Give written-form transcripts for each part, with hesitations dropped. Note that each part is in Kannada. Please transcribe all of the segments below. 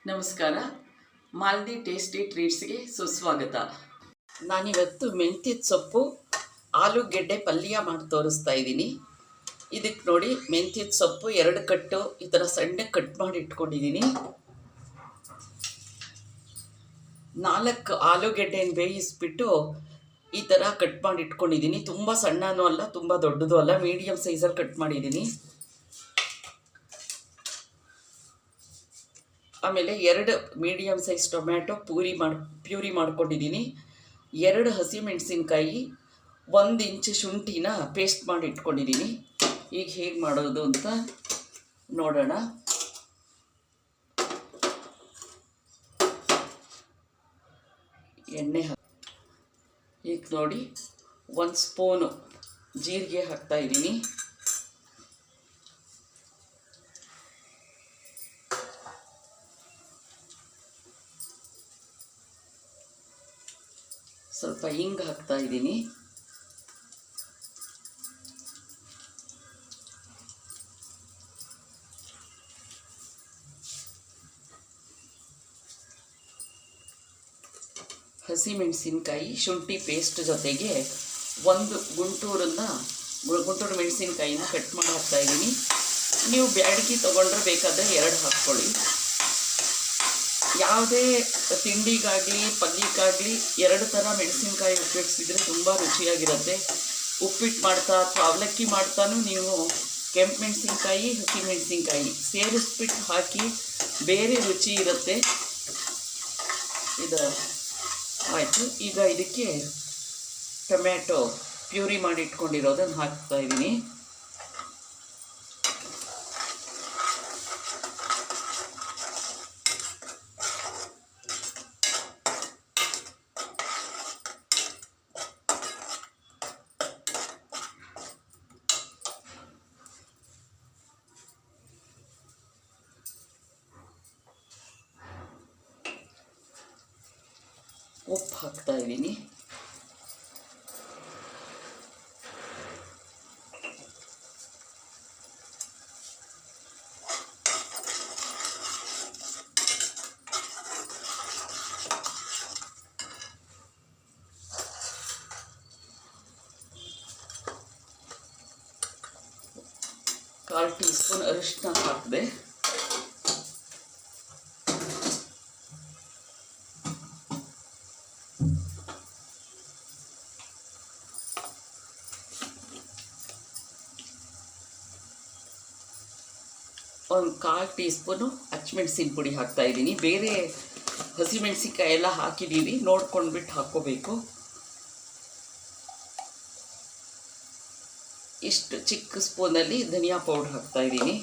ನಮಸ್ಕಾರ. ಮಾಲ್ದಿ ಟೇಸ್ಟಿ ಟ್ರೀಟ್ಸ್ಗೆ ಸುಸ್ವಾಗತ. ನಾನಿವತ್ತು ಮೆಂತ್ಯದ ಸೊಪ್ಪು ಆಲೂಗೆಡ್ಡೆ ಪಲ್ಯ ಮಾಡಿ ತೋರಿಸ್ತಾ ಇದ್ದೀನಿ. ಇದಕ್ಕೆ ನೋಡಿ, ಮೆಂತ್ಯದ ಸೊಪ್ಪು 2 ಕಟ್ಟು ಈ ಥರ ಸಣ್ಣ ಕಟ್ ಮಾಡಿ ಇಟ್ಕೊಂಡಿದ್ದೀನಿ. 4 ಆಲೂಗೆಡ್ಡೆನ ಬೇಯಿಸ್ಬಿಟ್ಟು ಈ ಥರ ಕಟ್ ಮಾಡಿ ಇಟ್ಕೊಂಡಿದ್ದೀನಿ. ತುಂಬ ಸಣ್ಣನೂ ಅಲ್ಲ, ತುಂಬ ದೊಡ್ಡದು ಅಲ್ಲ, ಮೀಡಿಯಮ್ ಸೈಜಲ್ಲಿ ಕಟ್ ಮಾಡಿದ್ದೀನಿ. ಆಮೇಲೆ 2 ಮೀಡಿಯಮ್ ಸೈಜ್ ಟೊಮ್ಯಾಟೊ ಪ್ಯೂರಿ ಮಾಡ್ಕೊಂಡಿದ್ದೀನಿ. 2 ಹಸಿಮೆಣಸಿನ್ಕಾಯಿ, 1 ಇಂಚು ಶುಂಠಿನ ಪೇಸ್ಟ್ ಮಾಡಿ ಇಟ್ಕೊಂಡಿದ್ದೀನಿ. ಈಗ ಹೇಗೆ ಮಾಡೋದು ಅಂತ ನೋಡೋಣ. ಎಣ್ಣೆ ಈಗ ನೋಡಿ, 1 ಸ್ಪೂನು ಜೀರಿಗೆ ಹಾಕ್ತಾಯಿದ್ದೀನಿ. ಸ್ವಲ್ಪ ಹಿಂಗೆ ಹಾಕ್ತಾ ಇದ್ದೀನಿ. ಹಸಿಮೆಣಸಿನ್ಕಾಯಿ, ಶುಂಠಿ ಪೇಸ್ಟ್ ಜೊತೆಗೆ 1 ಗುಂಟೂರು ಮೆಣಸಿನ್ಕಾಯಿನ ಕಟ್ ಮಾಡಿ ಹಾಕ್ತಾ ಇದ್ದೀನಿ. ನೀವು ಬ್ಯಾಡಗಿ ತೊಗೊಂಡ್ರೆ ಬೇಕಾದರೆ 2 ಹಾಕ್ಕೊಳ್ಳಿ. ಯಾವುದೇ ತಿಂಡಿಗಾಗಲಿ ಪಲ್ಯಕ್ಕಾಗಲಿ 2 ಥರ ಮೆಣಸಿನ್ಕಾಯಿ ಉಪಯೋಗಿಸಿದರೆ ತುಂಬ ರುಚಿಯಾಗಿರುತ್ತೆ. ಉಪ್ಪಿಟ್ಟು ಮಾಡ್ತಾ ಅಥವಾ ಅವಲಕ್ಕಿ ಮಾಡ್ತಾನೂ ನೀವು ಕೆಂಪು ಮೆಣಸಿನ್ಕಾಯಿ ಹಸಿಮೆಣಸಿನ್ಕಾಯಿ ಸೇರಿಸ್ಬಿಟ್ಟು ಹಾಕಿ, ಬೇರೆ ರುಚಿ ಇರುತ್ತೆ. ಇದು ಆಯಿತು. ಈಗ ಇದಕ್ಕೆ ಟೊಮ್ಯಾಟೊ ಪ್ಯೂರಿ ಮಾಡಿ ಇಟ್ಕೊಂಡಿರೋದನ್ನು ಹಾಕ್ತಾಯಿದ್ದೀನಿ. ಉಪ್ಪು ಹಾಕ್ತಾ ಇದ್ದೀನಿ. ಕಾಲು ಟೀ ಸ್ಪೂನ್ ಅರಿಶಿನ ಹಾಕಿದೆ. ಒಂದು 1/4 ಟೀ ಸ್ಪೂನು ಹಸಿಮೆಣ್ಸಿನ ಪುಡಿ ಹಾಕ್ತಾಯಿದ್ದೀನಿ. ಬೇರೆ ಹಸಿಮೆಣ್ಸಿನ್ಕಾಯಿ ಎಲ್ಲ ಹಾಕಿದ್ದೀವಿ, ನೋಡ್ಕೊಂಡ್ಬಿಟ್ಟು ಹಾಕ್ಕೋಬೇಕು. ಇಷ್ಟು ಚಿಕ್ಕ ಸ್ಪೂನಲ್ಲಿ ಧನಿಯಾ ಪೌಡ್ರ್ ಹಾಕ್ತಾಯಿದ್ದೀನಿ.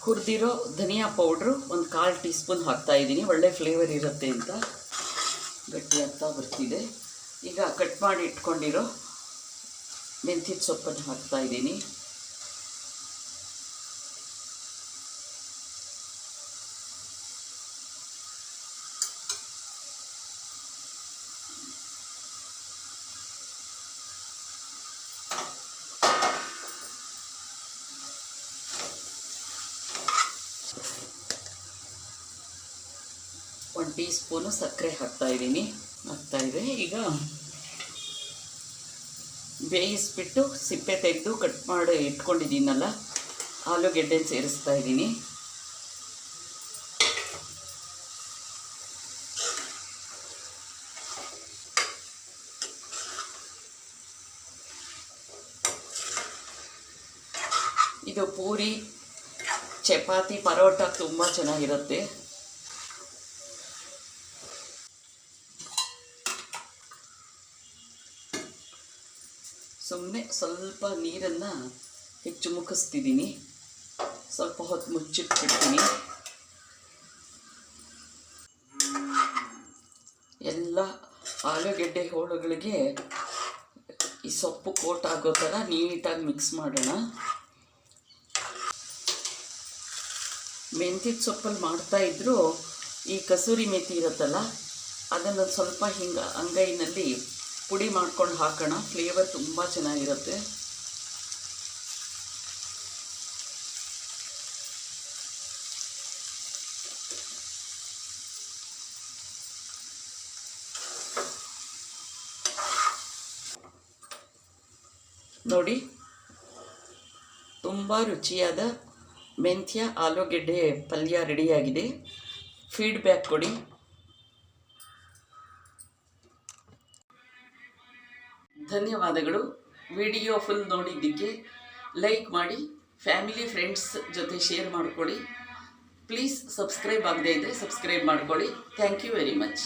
ಹುರಿದಿರೋ ಧನಿಯಾ ಪೌಡ್ರು ಒಂದು 1/4 ಟೀ ಸ್ಪೂನ್ ಹಾಕ್ತಾಯಿದ್ದೀನಿ. ಒಳ್ಳೆ ಫ್ಲೇವರ್ ಇರುತ್ತೆ ಅಂತ. ಗಟ್ಟಿ ಆಗ್ತಾ ಬರ್ತಿದೆ. ಈಗ ಕಟ್ ಮಾಡಿ ಇಟ್ಕೊಂಡಿರೋ ಮೆಂತ್ಯದ ಸೊಪ್ಪನ್ನು ಹಾಕ್ತಾಯಿದ್ದೀನಿ. ಒಂದು ಟೀ ಸ್ಪೂನು ಸಕ್ಕರೆ ಹಾಕ್ತಾಯಿದ್ದೀನಿ. ಹಾಕ್ತಾಯಿದೆ. ಈಗ ಬೇಯಿಸ್ಬಿಟ್ಟು ಸಿಪ್ಪೆ ತೆಗೆದು ಕಟ್ ಮಾಡಿ ಇಟ್ಕೊಂಡಿದ್ದೀನಲ್ಲ, ಆಲೂಗೆಡ್ಡೆನ ಸೇರಿಸ್ತಾ ಇದ್ದೀನಿ. ಇದು ಪೂರಿ, ಚಪಾತಿ, ಪರೋಟ ತುಂಬ ಚೆನ್ನಾಗಿರುತ್ತೆ. ಸುಮ್ಮನೆ ಸ್ವಲ್ಪ ನೀರನ್ನು ಹೆಚ್ಚು ಮುಕ್ಕಿಸ್ತಿದ್ದೀನಿ. ಸ್ವಲ್ಪ ಹೊತ್ತು ಮುಚ್ಚಿಟ್ಬಿಡ್ತೀನಿ. ಎಲ್ಲ ಆಲೂಗೆಡ್ಡೆ ಹೋಳುಗಳಿಗೆ ಈ ಸೊಪ್ಪು ಕೋಟ್ ಆಗೋ ಥರ ನೀಟಾಗಿ ಮಿಕ್ಸ್ ಮಾಡೋಣ. ಮೆಂತ್ಯದ ಸೊಪ್ಪಲ್ಲಿ ಮಾಡ್ತಾಯಿದ್ರು ಈ ಕಸೂರಿ ಮೆಥಿ ಇರುತ್ತಲ್ಲ ಅದನ್ನು ಸ್ವಲ್ಪ ಹಿಂಗೆ ಅಂಗೈನಲ್ಲಿ ಪುಡಿ ಮಾಡ್ಕೊಂಡು ಹಾಕೋಣ. ಫ್ಲೇವರ್ ತುಂಬ ಚೆನ್ನಾಗಿರುತ್ತೆ. ನೋಡಿ, ತುಂಬ ರುಚಿಯಾದ ಮೆಂತ್ಯ ಆಲೂಗೆಡ್ಡೆ ಪಲ್ಯ ರೆಡಿಯಾಗಿದೆ. ಫೀಡ್ಬ್ಯಾಕ್ ಕೊಡಿ. ಧನ್ಯವಾದಗಳು. ವಿಡಿಯೋ ಫುಲ್ ನೋಡಿದ್ದಕ್ಕೆ ಲೈಕ್ ಮಾಡಿ, ಫ್ಯಾಮಿಲಿ ಫ್ರೆಂಡ್ಸ್ ಜೊತೆ ಶೇರ್ ಮಾಡಿಕೊಡಿ. ಪ್ಲೀಸ್ ಸಬ್ಸ್ಕ್ರೈಬ್ ಆಗದೇ ಇದ್ದರೆ ಸಬ್ಸ್ಕ್ರೈಬ್ ಮಾಡ್ಕೊಳ್ಳಿ. Thank you very much.